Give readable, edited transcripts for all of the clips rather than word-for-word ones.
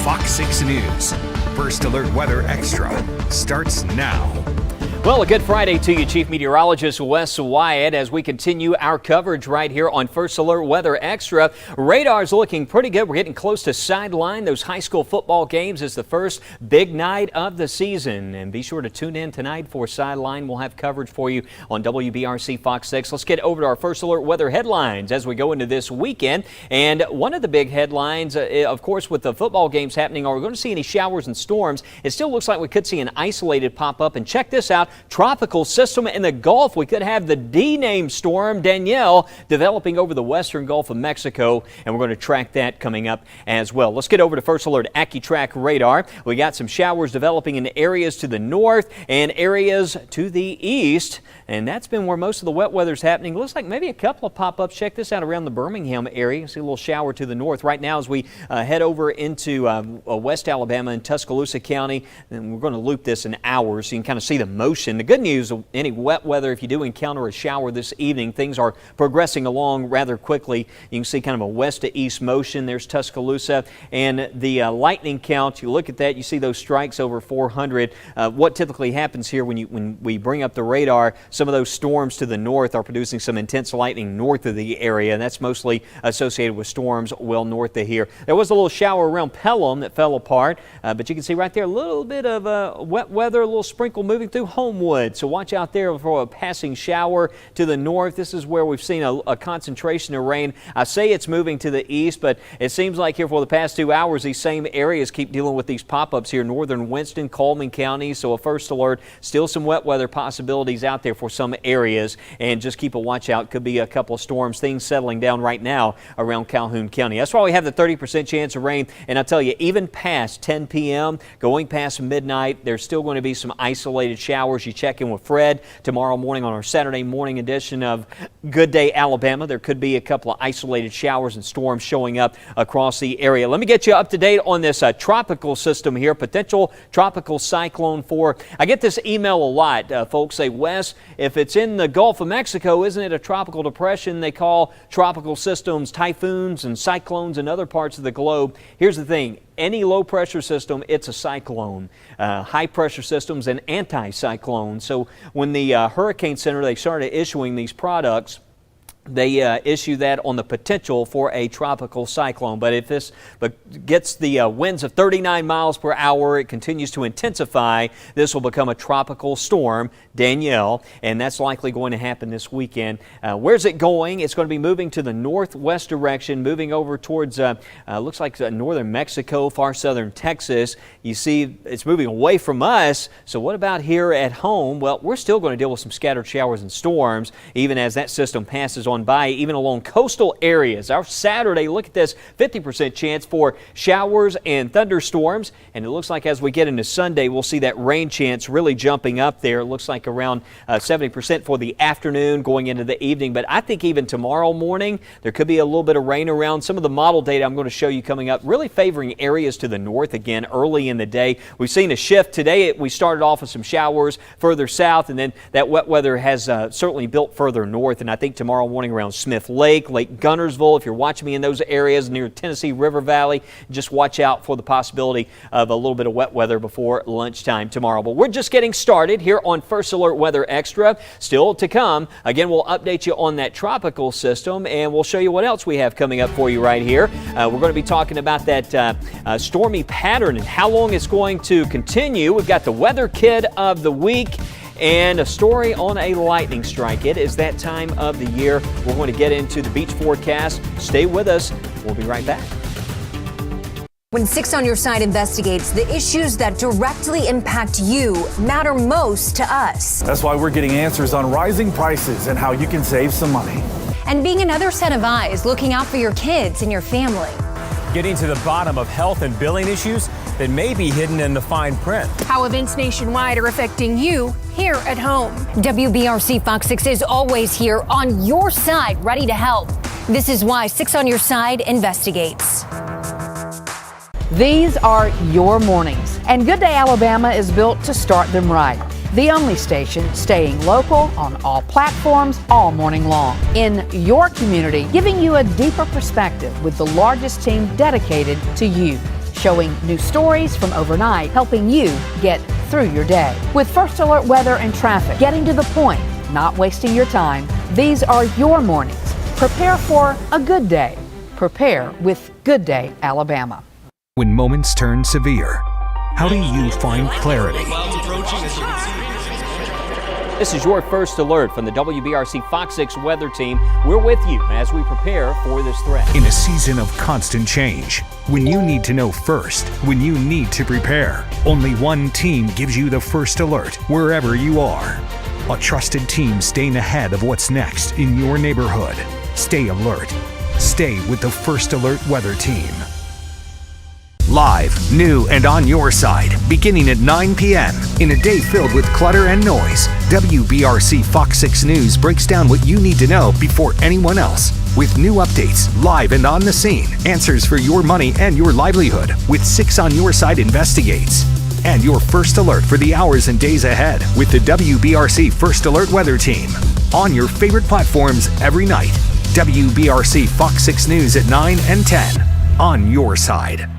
Fox 6 News. First Alert Weather Extra starts now. Well, a good Friday to you, Chief Meteorologist Wes Wyatt, as we continue our coverage right here on First Alert Weather Extra. Radar's looking pretty good. We're getting close to sideline. Those high school football games is the first big night of the season. And be sure to tune in tonight for sideline. We'll have coverage for you on WBRC Fox 6. Let's get over to our First Alert Weather headlines as we go into this weekend. And one of the big headlines, of course, with the football games happening, are we going to see any showers and storms? It still looks like we could see an isolated pop-up. And check this out. Tropical system in the Gulf. We could have the D-named storm Danielle developing over the western Gulf of Mexico, and we're going to track that coming up as well. Let's get over to First Alert AccuTrack radar. We got some showers developing in areas to the north and areas to the east, and that's been where most of the wet weather's happening. Looks like maybe a couple of pop-ups. Check this out around the Birmingham area. See a little shower to the north right now as we head over into West Alabama and Tuscaloosa County, and we're going to loop this in hours so you can kind of see the motion. The good news, any wet weather, if you do encounter a shower this evening, things are progressing along rather quickly. You can see kind of a west to east motion. There's Tuscaloosa and the lightning count. You look at that, you see those strikes over 400. What typically happens here when we bring up the radar, some of those storms to the north are producing some intense lightning north of the area, and that's mostly associated with storms well north of here. There was a little shower around Pelham that fell apart, but you can see right there a little bit of wet weather, a little sprinkle moving through Homewood. So watch out there for a passing shower to the north. This is where we've seen a concentration of rain. I say it's moving to the east, but it seems like here for the past 2 hours, these same areas keep dealing with these pop-ups here. Northern Winston, Coleman County. So a first alert, still some wet weather possibilities out there for some areas. And just keep a watch out. Could be a couple of storms, things settling down right now around Calhoun County. That's why we have the 30% chance of rain. And I tell you, even past 10 p.m., going past midnight, there's still going to be some isolated showers. You check in with Fred tomorrow morning on our Saturday morning edition of Good Day Alabama. There could be a couple of isolated showers and storms showing up across the area. Let me get you up to date on this tropical system here, potential tropical cyclone 4. I get this email a lot. Folks say, Wes, if it's in the Gulf of Mexico, isn't it a tropical depression? They call tropical systems typhoons and cyclones in other parts of the globe. Here's the thing. Any low pressure system, it's a cyclone. High pressure systems, an anti-cyclone. So when the Hurricane Center, they started issuing these products, they issue that on the potential for a tropical cyclone. But if this gets the winds of 39 miles per hour, it continues to intensify, this will become a tropical storm, Danielle, and that's likely going to happen this weekend. Where's it going? It's going to be moving to the northwest direction, moving over towards, looks like northern Mexico, far southern Texas. You see it's moving away from us. So what about here at home? Well, we're still going to deal with some scattered showers and storms, even as that system passes on by, even along coastal areas. Our Saturday, look at this, 50% chance for showers and thunderstorms. And it looks like as we get into Sunday, we'll see that rain chance really jumping up there. It looks like around 70% for the afternoon going into the evening. But I think even tomorrow morning, there could be a little bit of rain around. Some of the model data I'm going to show you coming up really favoring areas to the north again early in the day. We've seen a shift today. We started off with some showers further south, and then that wet weather has certainly built further north. And I think tomorrow morning around Smith Lake, Lake Gunnersville, if you're watching me in those areas near Tennessee River Valley, just watch out for the possibility of a little bit of wet weather before lunchtime tomorrow. But we're just getting started here on First Alert Weather Extra. Still to come. Again, we'll update you on that tropical system, and we'll show you what else we have coming up for you right here. We're going to be talking about that stormy pattern and how long it's going to continue. We've got the Weather Kid of the Week and a story on a lightning strike. It is that time of the year. We're going to get into the beach forecast. Stay with us. We'll be right back. When 6 on Your Side investigates, the issues that directly impact you matter most to us. That's why we're getting answers on rising prices and how you can save some money. And being another set of eyes looking out for your kids and your family. Getting to the bottom of health and billing issues that may be hidden in the fine print. How events nationwide are affecting you here at home. WBRC Fox 6 is always here on your side, ready to help. This is why 6 on Your Side investigates. These are your mornings, and Good Day Alabama is built to start them right. The only station staying local on all platforms all morning long. In your community, giving you a deeper perspective with the largest team dedicated to you. showing new stories from overnight, helping you get through your day. With First Alert weather and traffic, getting to the point, not wasting your time, these are your mornings. Prepare for a good day. Prepare with Good Day Alabama. When moments turn severe, how do you find clarity? This is your first alert from the WBRC Fox 6 weather team. We're with you as we prepare for this threat. In a season of constant change, when you need to know first, when you need to prepare, only one team gives you the first alert wherever you are. A trusted team staying ahead of what's next in your neighborhood. Stay alert. Stay with the First Alert Weather Team. Live, new, and on your side, beginning at 9 p.m. In a day filled with clutter and noise, WBRC Fox 6 News breaks down what you need to know before anyone else. With new updates, live and on the scene, answers for your money and your livelihood, with 6 on Your Side investigates. And your first alert for the hours and days ahead with the WBRC First Alert Weather Team. On your favorite platforms every night. WBRC Fox 6 News at 9 and 10. On your side.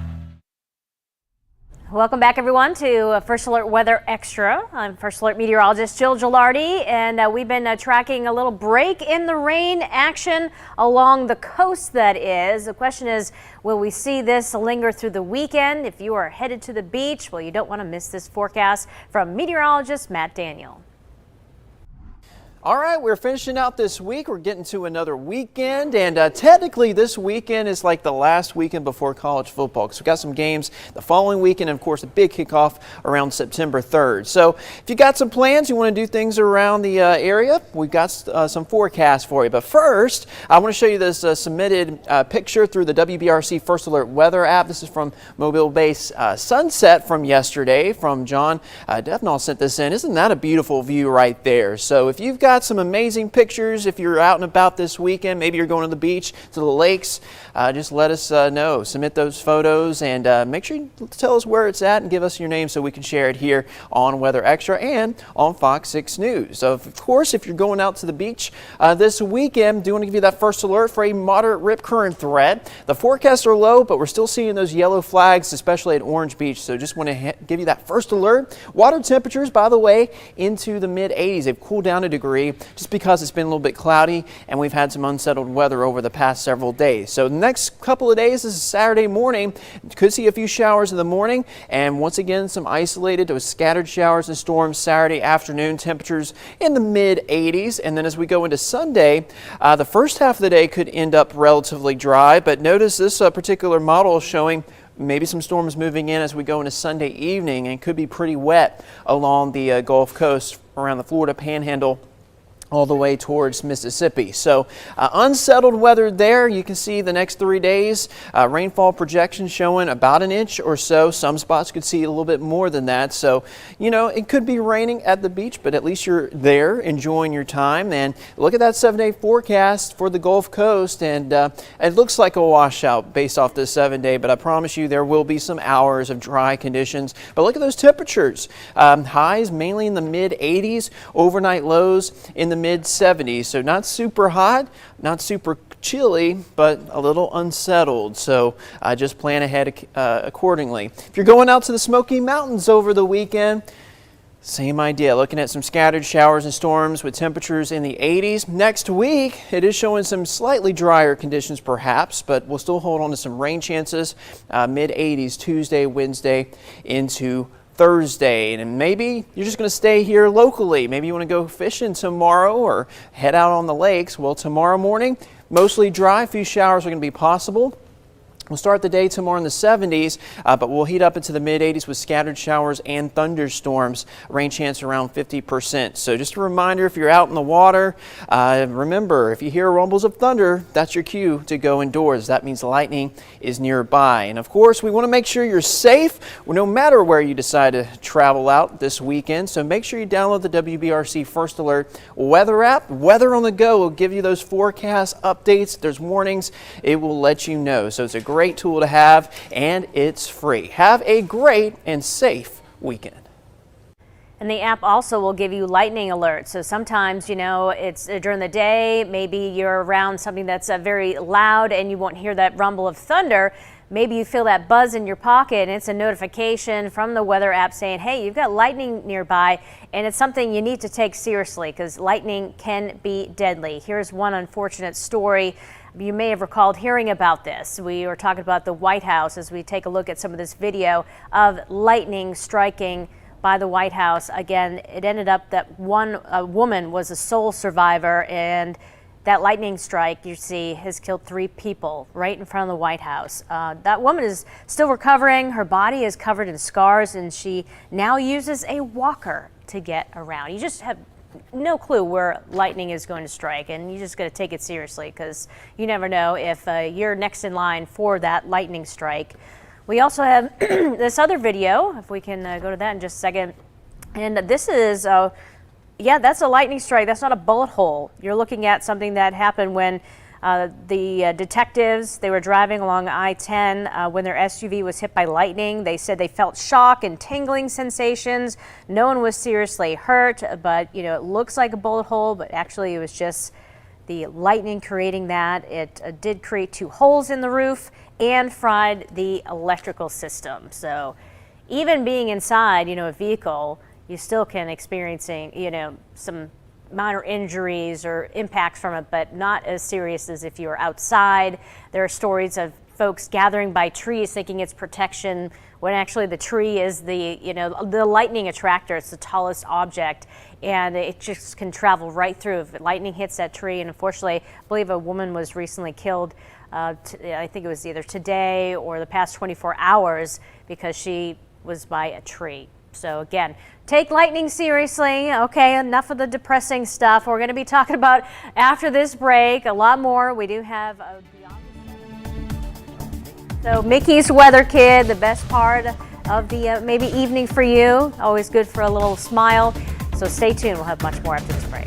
Welcome back, everyone, to First Alert Weather Extra. I'm First Alert meteorologist Jill Gilardi, and we've been tracking a little break in the rain action along the coast, that is. The question is, will we see this linger through the weekend? If you are headed to the beach, well, you don't want to miss this forecast from meteorologist Matt Daniel. All right, we're finishing out this week. We're getting to another weekend, and technically this weekend is like the last weekend before college football, because we've got some games the following weekend, and of course a big kickoff around September 3rd. So if you got some plans, you want to do things around the area, we've got some forecasts for you. But first, I want to show you this submitted picture through the WBRC First Alert Weather app. This is from Mobile Base Sunset from yesterday, from John Defnall sent this in. Isn't that a beautiful view right there? So if you've got some amazing pictures, if you're out and about this weekend, maybe you're going to the beach, to the lakes, just let us know. Submit those photos, and make sure you tell us where it's at and give us your name so we can share it here on Weather Extra and on Fox 6 News. So of course, if you're going out to the beach this weekend, do want to give you that first alert for a moderate rip current threat. The forecasts are low, but we're still seeing those yellow flags, especially at Orange Beach. So just want to give you that first alert. Water temperatures, by the way, into the mid 80s. They've cooled down a degree just because it's been a little bit cloudy and we've had some unsettled weather over the past several days. So the next couple of days, this is Saturday morning, could see a few showers in the morning, and once again some isolated to scattered showers and storms Saturday afternoon, temperatures in the mid 80s. And then as we go into Sunday, the first half of the day could end up relatively dry, but notice this particular model is showing maybe some storms moving in as we go into Sunday evening, and could be pretty wet along the Gulf Coast around the Florida Panhandle all the way towards Mississippi. So unsettled weather there. You can see the next 3 days, rainfall projections showing about an inch or so. Some spots could see a little bit more than that. So, you know, it could be raining at the beach, but at least you're there enjoying your time. And look at that 7-day forecast for the Gulf Coast, and it looks like a washout based off this 7-day, but I promise you there will be some hours of dry conditions. But look at those temperatures. Highs mainly in the mid 80s, overnight lows in the mid 70s. So not super hot, not super chilly, but a little unsettled. So just plan ahead accordingly. If you're going out to the Smoky Mountains over the weekend, same idea, looking at some scattered showers and storms with temperatures in the 80s. Next week, it is showing some slightly drier conditions perhaps, but we'll still hold on to some rain chances, mid 80s Tuesday, Wednesday into Thursday. And maybe you're just going to stay here locally. Maybe you want to go fishing tomorrow or head out on the lakes. Well, tomorrow morning, mostly dry. A few showers are going to be possible. We'll start the day tomorrow in the 70s, but we'll heat up into the mid 80s with scattered showers and thunderstorms. Rain chance around 50%. So just a reminder, if you're out in the water, remember, if you hear rumbles of thunder, that's your cue to go indoors. That means lightning is nearby. And of course, we want to make sure you're safe no matter where you decide to travel out this weekend. So make sure you download the WBRC First Alert weather app. Weather on the Go will give you those forecast updates. There's warnings. It will let you know. So it's a great tool to have, and it's free. Have a great and safe weekend. And the app also will give you lightning alerts. So sometimes, you know, it's during the day, maybe you're around something that's very loud and you won't hear that rumble of thunder. maybe you feel that buzz in your pocket and it's a notification from the weather app saying, hey, you've got lightning nearby, and it's something you need to take seriously because lightning can be deadly. Here's one unfortunate story. You may have recalled hearing about this. We were talking about the White House as we take a look at some of this video of lightning striking by the White House. Again, it ended up that one woman was a sole survivor, and that lightning strike, you see, has killed 3 people right in front of the White House. That woman is still recovering. Her body is covered in scars, and she now uses a walker to get around. You just have no clue where lightning is going to strike, and you just got to take it seriously because you never know if you're next in line for that lightning strike. We also have this other video, if we can go to that in just a second. And this is yeah, that's a lightning strike. That's not a bullet hole. You're looking at something that happened when the detectives, they were driving along I-10 when their SUV was hit by lightning. They said they felt shock and tingling sensations. No one was seriously hurt, but you know, it looks like a bullet hole, but actually it was just the lightning creating that. It did create 2 holes in the roof and fried the electrical system. So even being inside, you know, a vehicle, you still can experiencing, you know, some minor injuries or impacts from it, but not as serious as if you were outside. There are stories of folks gathering by trees thinking it's protection when actually the tree is the, you know, the lightning attractor. It's the tallest object, and it just can travel right through. If lightning hits that tree, and unfortunately, I believe a woman was recently killed, I think it was either today or the past 24 hours because she was by a tree. So again, take lightning seriously. Okay, enough of the depressing stuff. We're going to be talking about after this break a lot more. We do have so Mickey's Weather Kit, the best part of the maybe evening for you. Always good for a little smile. So stay tuned. We'll have much more after this break.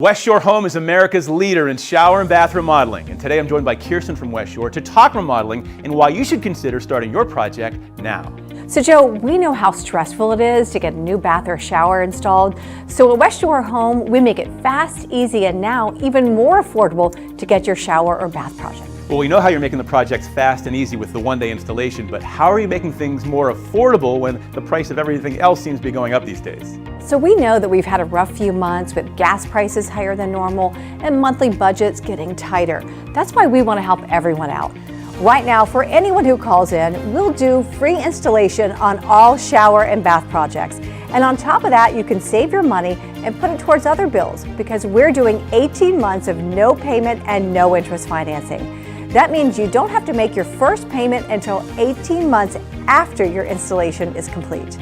West Shore Home is America's leader in shower and bath remodeling. And today I'm joined by Kirsten from West Shore to talk remodeling and why you should consider starting your project now. So Joe, we know how stressful it is to get a new bath or shower installed. So at West Shore Home, we make it fast, easy, and now even more affordable to get your shower or bath project. Well, we know how you're making the projects fast and easy with the one-day installation, but how are you making things more affordable when the price of everything else seems to be going up these days? So we know that we've had a rough few months with gas prices higher than normal and monthly budgets getting tighter. That's why we want to help everyone out. Right now, for anyone who calls in, we'll do free installation on all shower and bath projects. And on top of that, you can save your money and put it towards other bills because we're doing 18 months of no payment and no interest financing. That means you don't have to make your first payment until 18 months after your installation is complete.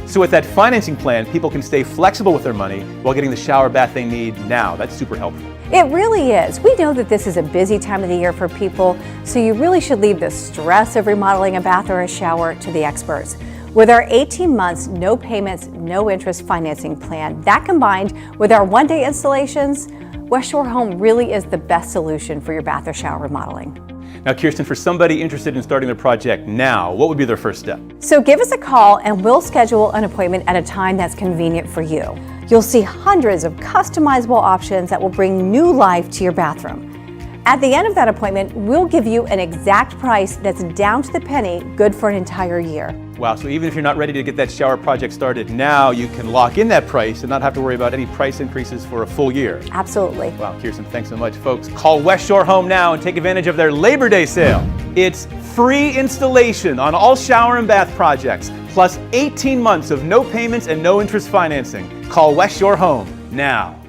So with that financing plan, people can stay flexible with their money while getting the shower bath they need now. That's super helpful. It really is. We know that this is a busy time of the year for people, so you really should leave the stress of remodeling a bath or a shower to the experts. With our 18 months, no payments, no interest financing plan, that combined with our one-day installations, West Shore Home really is the best solution for your bath or shower remodeling. Now, Kirsten, for somebody interested in starting their project now, what would be their first step? So give us a call and we'll schedule an appointment at a time that's convenient for you. You'll see hundreds of customizable options that will bring new life to your bathroom. At the end of that appointment, we'll give you an exact price that's down to the penny, good for an entire year. Wow, so even if you're not ready to get that shower project started now, you can lock in that price and not have to worry about any price increases for a full year. Absolutely. Wow, Kirsten, thanks so much. Folks, call West Shore Home now and take advantage of their Labor Day sale. It's free installation on all shower and bath projects, plus 18 months of no payments and no interest financing. Call West Shore Home now.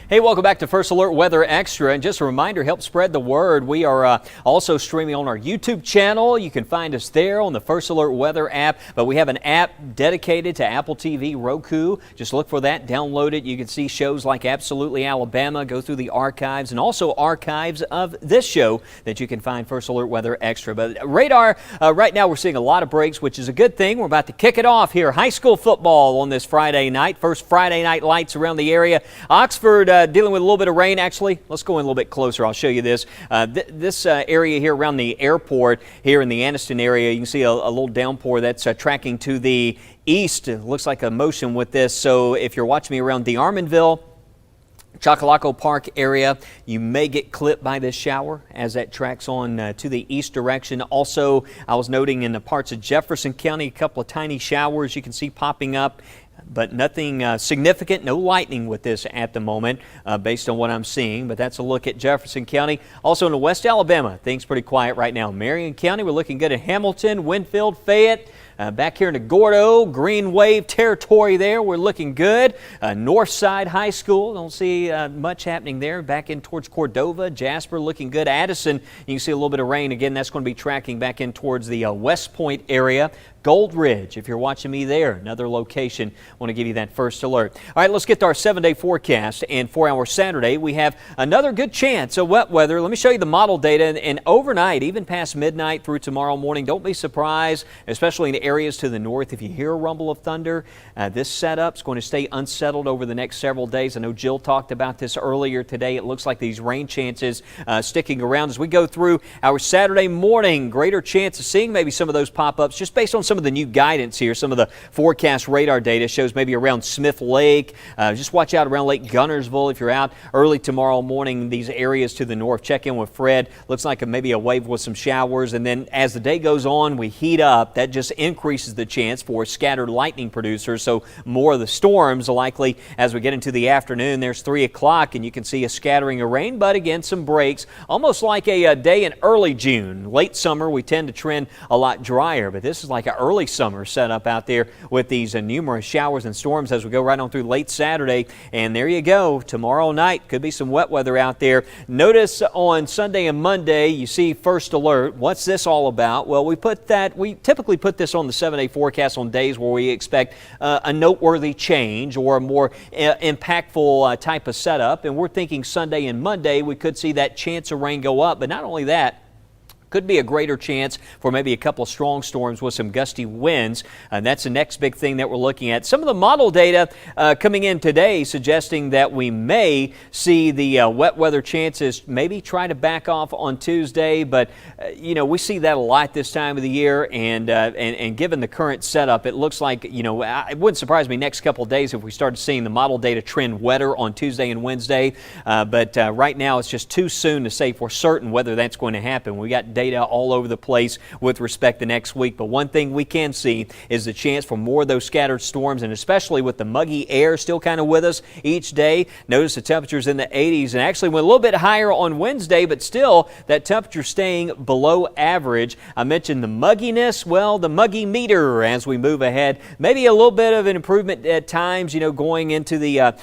Hey, welcome back to First Alert Weather Extra. And just a reminder, help spread the word. We are also streaming on our YouTube channel. You can find us there on the First Alert Weather app. But we have an app dedicated to Apple TV, Roku. Just look for that, download it. You can see shows like Absolutely Alabama, go through the archives, and also archives of this show that you can find First Alert Weather Extra. But radar, right now we're seeing a lot of breaks, which is a good thing. We're about to kick it off here. High school football on this Friday night. First Friday night lights around the area. Oxford dealing with a little bit of rain, actually. Let's go in a little bit closer. I'll show you this. This area here around the airport here in the Anniston area, you can see a little downpour that's tracking to the east. It looks like a motion with this. So if you're watching me around DeArmonville, Chocolaco Park area, you may get clipped by this shower as that tracks on to the east direction. Also, I was noting in the parts of Jefferson County, a couple of tiny showers you can see popping up, but nothing significant, no lightning with this at the moment based on what I'm seeing. But that's a look at Jefferson County. Also in the West Alabama, things pretty quiet right now. Marion County, we're looking good at Hamilton, Winfield, Fayette. Back here in the Gordo, Green Wave territory there, we're looking good. Northside High School, don't see much happening there. Back in towards Cordova, Jasper looking good. Addison, you can see a little bit of rain. Again, that's going to be tracking back in towards the West Point area. Gold Ridge, if you're watching me there, another location. I want to give you that first alert. All right, let's get to our 7-day forecast. And for our Saturday, we have another good chance of wet weather. Let me show you the model data. And overnight, even past midnight through tomorrow morning, don't be surprised, especially in the areas to the north, if you hear a rumble of thunder. This setup is going to stay unsettled over the next several days. I know Jill talked about this earlier today. It looks like these rain chances sticking around as we go through our Saturday morning. Greater chance of seeing maybe some of those pop-ups just based on some of the new guidance here. Some of the forecast radar data shows maybe around Smith Lake. Just watch out around Lake Gunnersville if you're out early tomorrow morning. These areas to the north. Check in with Fred. Looks like maybe a wave with some showers. And then as the day goes on, we heat up. That just increases the chance for scattered lightning producers. So more of the storms are likely as we get into the afternoon. There's 3 o'clock and you can see a scattering of rain, but again, some breaks. Almost like a day in early June. Late summer, we tend to trend a lot drier, but this is like an early summer setup out there with these numerous showers and storms as we go right on through late Saturday. And there you go. Tomorrow night could be some wet weather out there. Notice on Sunday and Monday, you see first alert. What's this all about? Well, we typically put this on the 7-day forecast on days where we expect a noteworthy change or a more impactful type of setup. And we're thinking Sunday and Monday, we could see that chance of rain go up. But not only that, could be a greater chance for maybe a couple of strong storms with some gusty winds. And that's the next big thing that we're looking at. Some of the model data coming in today suggesting that we may see the wet weather chances maybe try to back off on Tuesday. But, we see that a lot this time of the year. And given the current setup, it looks like, it wouldn't surprise me next couple of days if we started seeing the model data trend wetter on Tuesday and Wednesday. But right now, it's just too soon to say for certain whether that's going to happen. We got data all over the place with respect to next week. But one thing we can see is the chance for more of those scattered storms, and especially with the muggy air still kind of with us each day. Notice the temperatures in the 80s and actually went a little bit higher on Wednesday, but still that temperature staying below average. I mentioned the mugginess. Well, the muggy meter as we move ahead. Maybe a little bit of an improvement at times, going into the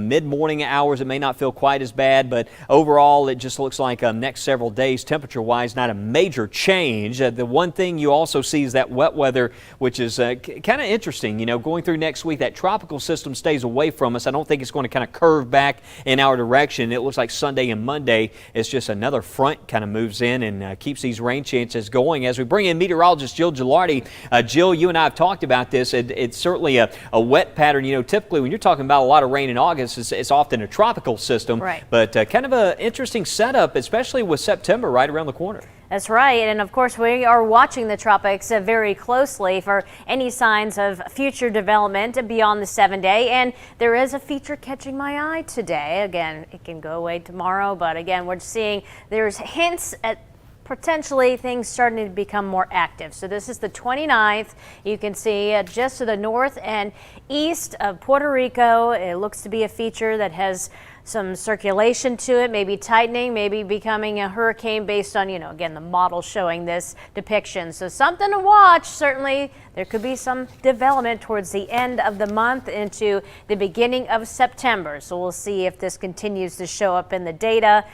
mid-morning hours. It may not feel quite as bad, but overall it just looks like next several days temperature-wise not a major change. The one thing you also see is that wet weather, which is kind of interesting. Going through next week, that tropical system stays away from us. I don't think it's going to kind of curve back in our direction. It looks like Sunday and Monday, it's just another front kind of moves in and keeps these rain chances going. As we bring in meteorologist Jill Gilardi. Jill, you and I have talked about this. It's certainly a wet pattern. Typically when you're talking about a lot of rain in August, it's often a tropical system. Right. But kind of an interesting setup, especially with September right around the corner. That's right. And of course, we are watching the tropics very closely for any signs of future development beyond the 7-day. And there is a feature catching my eye today. Again, it can go away tomorrow. But again, we're seeing there's hints at potentially things starting to become more active. So this is the 29th. You can see just to the north and east of Puerto Rico. It looks to be a feature that has some circulation to it, maybe tightening, maybe becoming a hurricane based on, again, the model showing this depiction. So something to watch. Certainly there could be some development towards the end of the month into the beginning of September. So we'll see if this continues to show up in the data.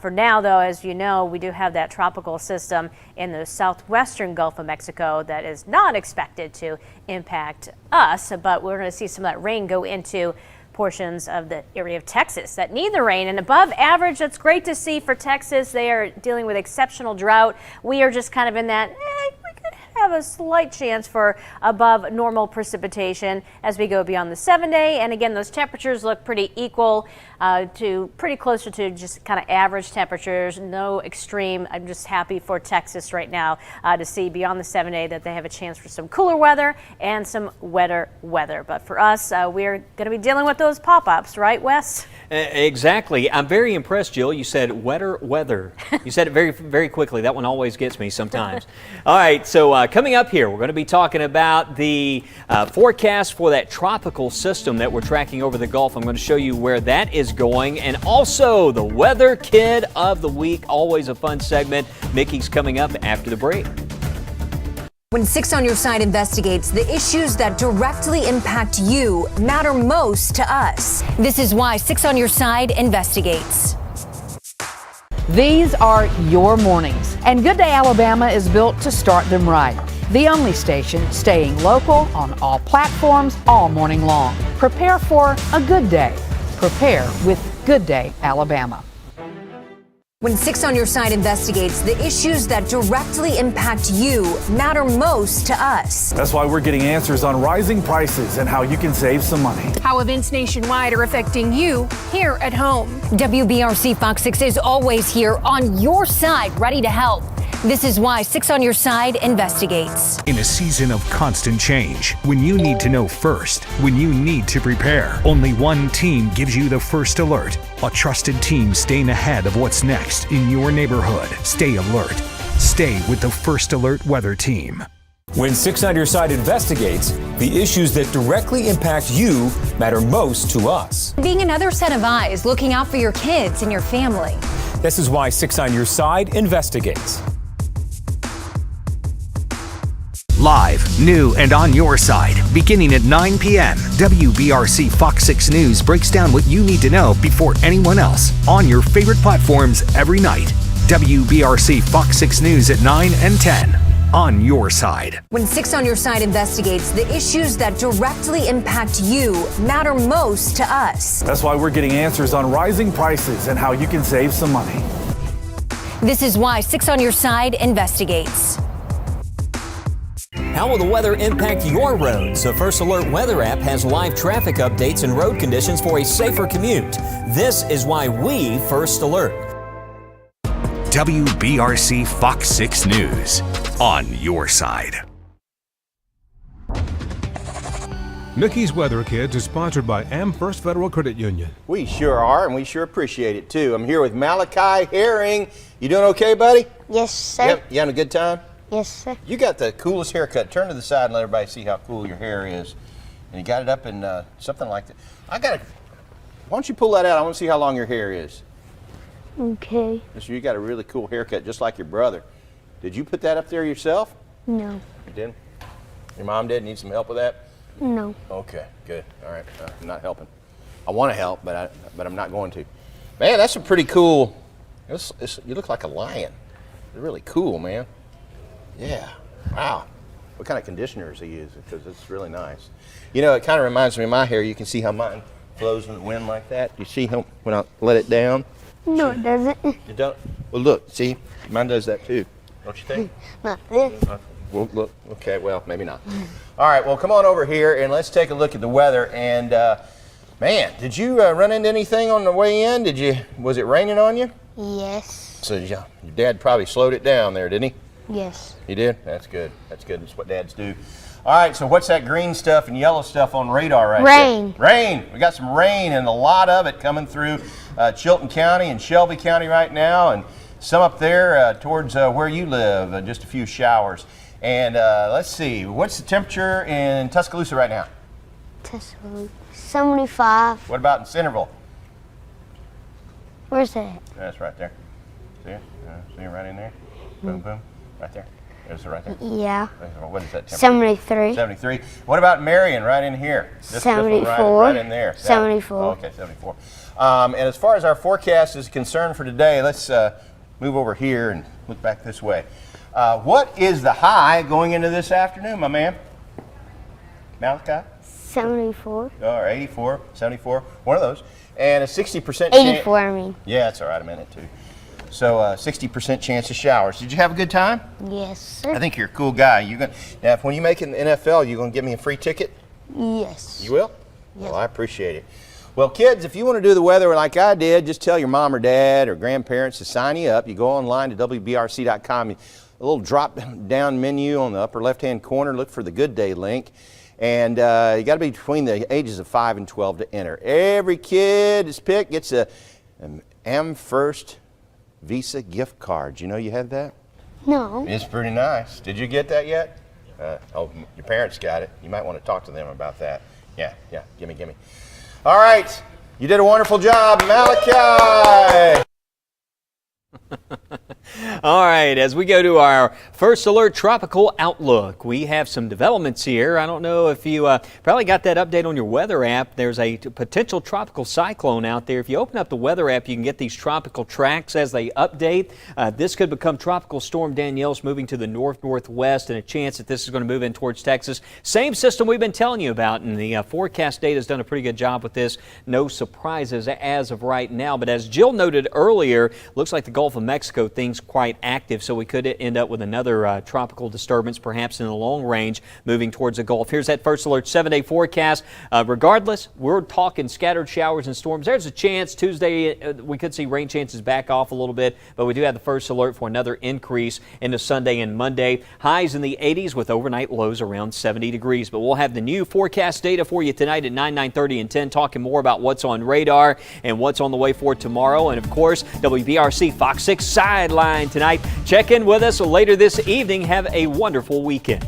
For now, though, as you know, we do have that tropical system in the southwestern Gulf of Mexico that is not expected to impact us, but we're going to see some of that rain go into portions of the area of Texas that need the rain, and above average. That's great to see for Texas. They are dealing with exceptional drought. We are just kind of in that, we could have have a slight chance for above normal precipitation as we go beyond the 7-day. And again, those temperatures look pretty equal to pretty closer to just kind of average temperatures, no extreme. I'm just happy for Texas right now to see beyond the 7-day that they have a chance for some cooler weather and some wetter weather. But for us, we're going to be dealing with those pop-ups, right, Wes? Exactly. I'm very impressed, Jill. You said wetter weather. You said it very, very quickly. That one always gets me sometimes. All right, so coming up here, we're going to be talking about the forecast for that tropical system that we're tracking over the Gulf. I'm going to show you where that is going, and also the Weather Kid of the Week. Always a fun segment. Mickey's coming up after the break. When 6 on Your Side investigates, the issues that directly impact you matter most to us. This is why 6 on Your Side investigates. These are your mornings, and Good Day Alabama is built to start them right. The only station staying local on all platforms all morning long. Prepare for a good day. Prepare with Good Day Alabama. When 6 on Your Side investigates, the issues that directly impact you matter most to us. That's why we're getting answers on rising prices and how you can save some money. How events nationwide are affecting you here at home. WBRC Fox 6 is always here on your side, ready to help. This is why 6 on Your Side investigates. In a season of constant change, when you need to know first, when you need to prepare, only one team gives you the first alert. A trusted team staying ahead of what's next in your neighborhood. Stay alert. Stay with the First Alert Weather Team. When 6 on Your Side investigates, the issues that directly impact you matter most to us. Being another set of eyes looking out for your kids and your family. This is why 6 on Your Side investigates. Live, new, and on your side, beginning at 9 p.m., WBRC Fox 6 News breaks down what you need to know before anyone else on your favorite platforms every night. WBRC Fox 6 News at 9 and 10, on your side. When 6 on Your Side investigates, the issues that directly impact you matter most to us. That's why we're getting answers on rising prices and how you can save some money. This is why 6 on Your Side investigates. How will the weather impact your roads? The First Alert Weather app has live traffic updates and road conditions for a safer commute. This is why we First Alert. WBRC Fox 6 News, on your side. Mickey's Weather Kids is sponsored by AmFirst Federal Credit Union. We sure are, and we sure appreciate it, too. I'm here with Malachi Herring. You doing okay, buddy? Yes, sir. Yep. You having a good time? Yes, sir. You got the coolest haircut. Turn to the side and let everybody see how cool your hair is. And you got it up in something like that. Why don't you pull that out? I want to see how long your hair is. Okay. So you got a really cool haircut, just like your brother. Did you put that up there yourself? No. You didn't? Your mom did? Need some help with that? No. Okay, good. All right. I'm not helping. I want to help, but I'm not going to. Man, that's a pretty cool. You look like a lion. You're really cool, man. Yeah. Wow. What kind of conditioner is he using? Because it's really nice. You know, it kind of reminds me of my hair. You can see how mine flows in the wind like that. You see how when I let it down? No, it doesn't. You don't? Well, look. See? Mine does that too. Don't you think? Not this. Well, look. Okay, well, maybe not. All right, well, come on over here and let's take a look at the weather. And, man, did you run into anything on the way in? Was it raining on you? Yes. So your dad probably slowed it down there, didn't he? Yes. You did? That's good. That's good. That's what dads do. All right, so what's that green stuff and yellow stuff on radar right Rain. there? Rain. We got some rain and a lot of it coming through Chilton County and Shelby County right now, and some up there towards where you live, just a few showers. And let's see, what's the temperature in Tuscaloosa right now? Tuscaloosa, 75. What about in Centerville? Where's that? That's right there. See it? See it right in there? Boom, boom. Right there. There's it right there. Yeah. What is that temperature? 73. 73. What about Marion right in here? This 74. Right in there. 74. Oh, okay, 74. And as far as our forecast is concerned for today, let's move over here and look back this way. What is the high going into this afternoon, my man? Malachi? 74. Or 84, 74, one of those. And a 60% chance. 84, I mean. Yeah, that's all right, I meant it too. So 60% chance of showers. Did you have a good time? Yes, sir. I think you're a cool guy. Now, when you make it in the NFL, you gonna give me a free ticket? Yes. You will? Yes. Well, I appreciate it. Well, kids, if you want to do the weather like I did, just tell your mom or dad or grandparents to sign you up. You go online to WBRC.com. A little drop-down menu on the upper left-hand corner. Look for the Good Day link. And you got to be between the ages of 5 and 12 to enter. Every kid is picked gets an AmFirst Visa gift card. You know you had that? No. It's pretty nice. Did you get that yet? Oh, your parents got it. You might want to talk to them about that. Yeah, gimme. All right, you did a wonderful job, Malachi. All right, as we go to our First Alert Tropical Outlook, we have some developments here. I don't know if you probably got that update on your weather app. There's a potential tropical cyclone out there. If you open up the weather app, you can get these tropical tracks as they update. This could become Tropical Storm Danielle's moving to the north-northwest, and a chance that this is going to move in towards Texas. Same system we've been telling you about, and the forecast data has done a pretty good job with this. No surprises as of right now, but as Jill noted earlier, looks like the Gulf of Mexico, things quite active, so we could end up with another tropical disturbance, perhaps in the long range, moving towards the Gulf. Here's that First Alert 7-day forecast. Regardless, we're talking scattered showers and storms. There's a chance Tuesday we could see rain chances back off a little bit, but we do have the First Alert for another increase into Sunday and Monday. Highs in the 80s with overnight lows around 70 degrees. But we'll have the new forecast data for you tonight at 9, 9:30, and 10, talking more about what's on radar and what's on the way for tomorrow. And of course, WBRC Fox 6 Sideline tonight. Check in with us later this evening. Have a wonderful weekend.